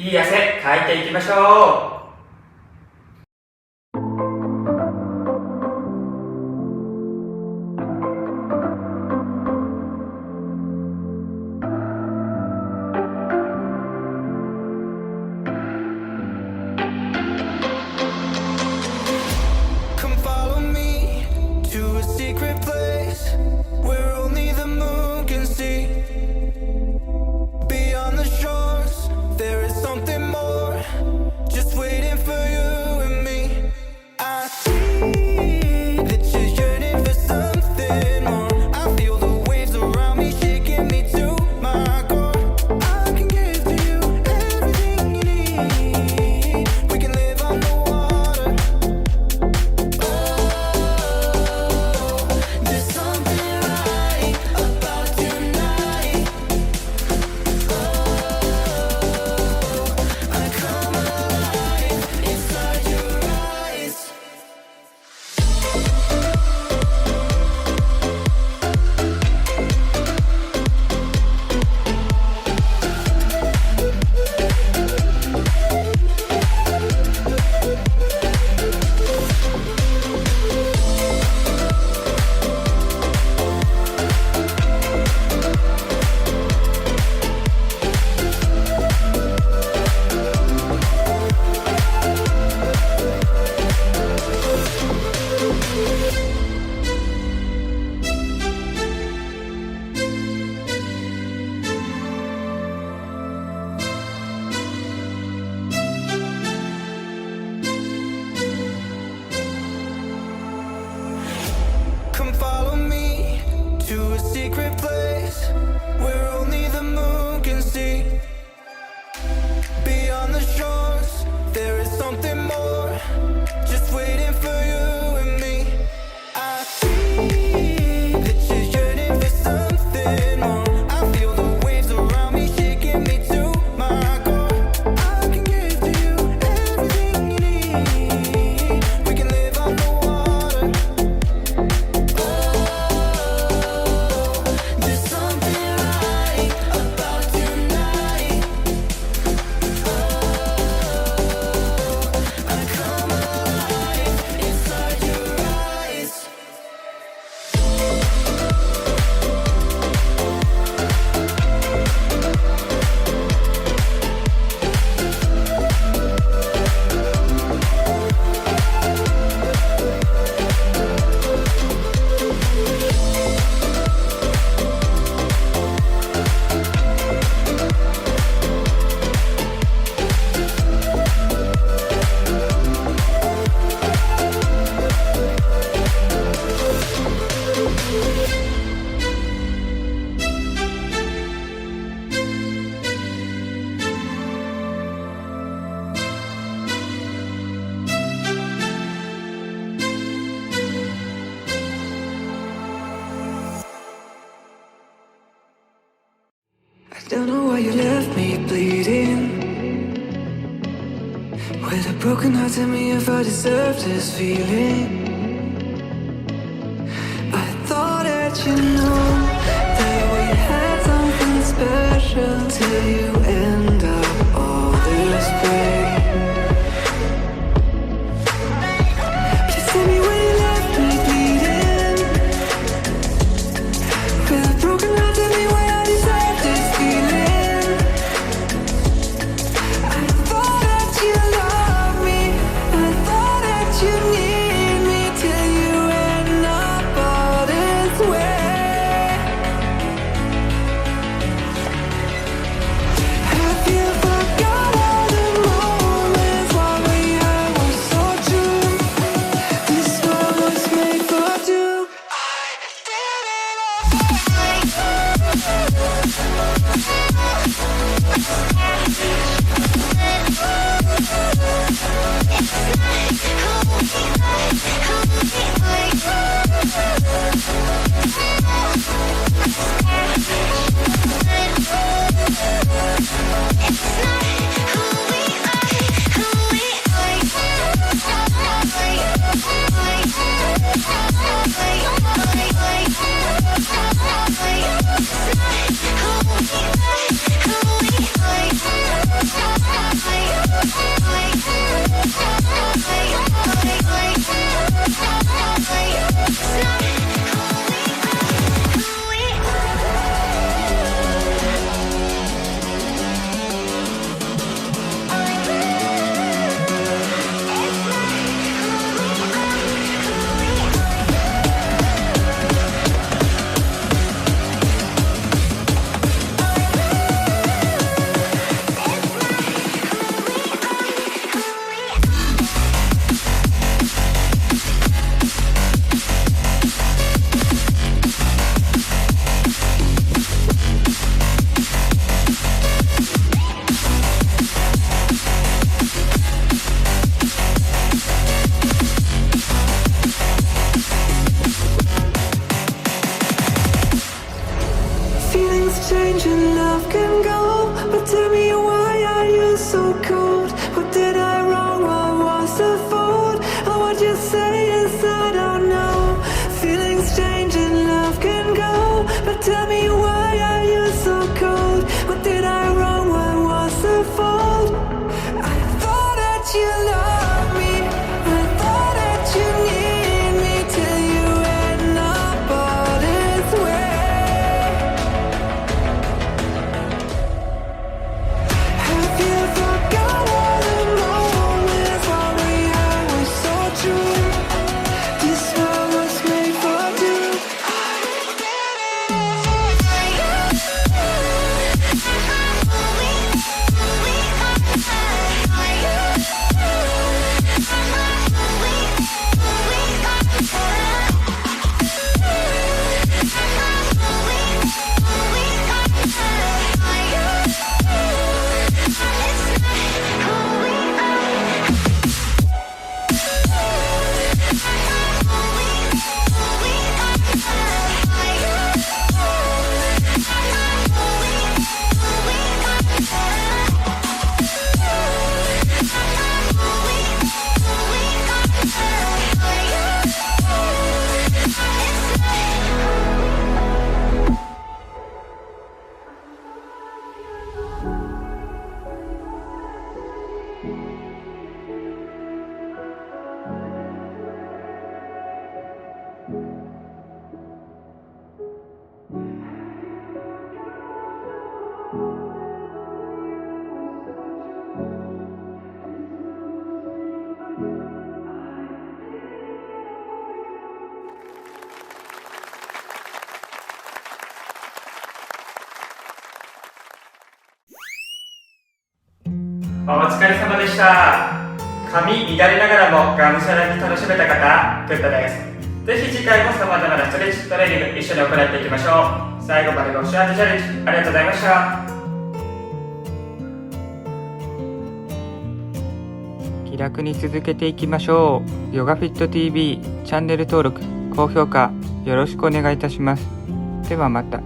いい汗かいていきましょう。Don't know why you left me bleeding. With a broken heart, tell me if I deserve this feeling. I thought that you know that we had something special till you end up all this way. Please tell me why you left me bleeding. With a broken heart, tell me why I deserve this feeling. I thought that you loved me, I thought that you need me till you end up all this way. Have you forgot all the moments while we had was so true? This world was made for two. I did it change and love can go, but tell me why are you so cold? What did I wrong? What was the fault? Or what you say is I don't know. Feelings change and love can go, but tell me why are you so cold? What did I wrong? What was the fault? I thought that you loved me, I thought that you need me till you end up all this way. Have you forgot all the moments while we had was so true? This world was made for two.お疲れ様でした。髪乱れながらもがむしゃらに楽しめた方、グッドです。ぜひ次回も様々なストレッチトレーニング一緒に行っていきましょう。最後までご視聴チャレンジありがとうございました。気楽に続けていきましょう。ヨガフィット TV チャンネル登録、高評価よろしくお願いいたします。ではまた。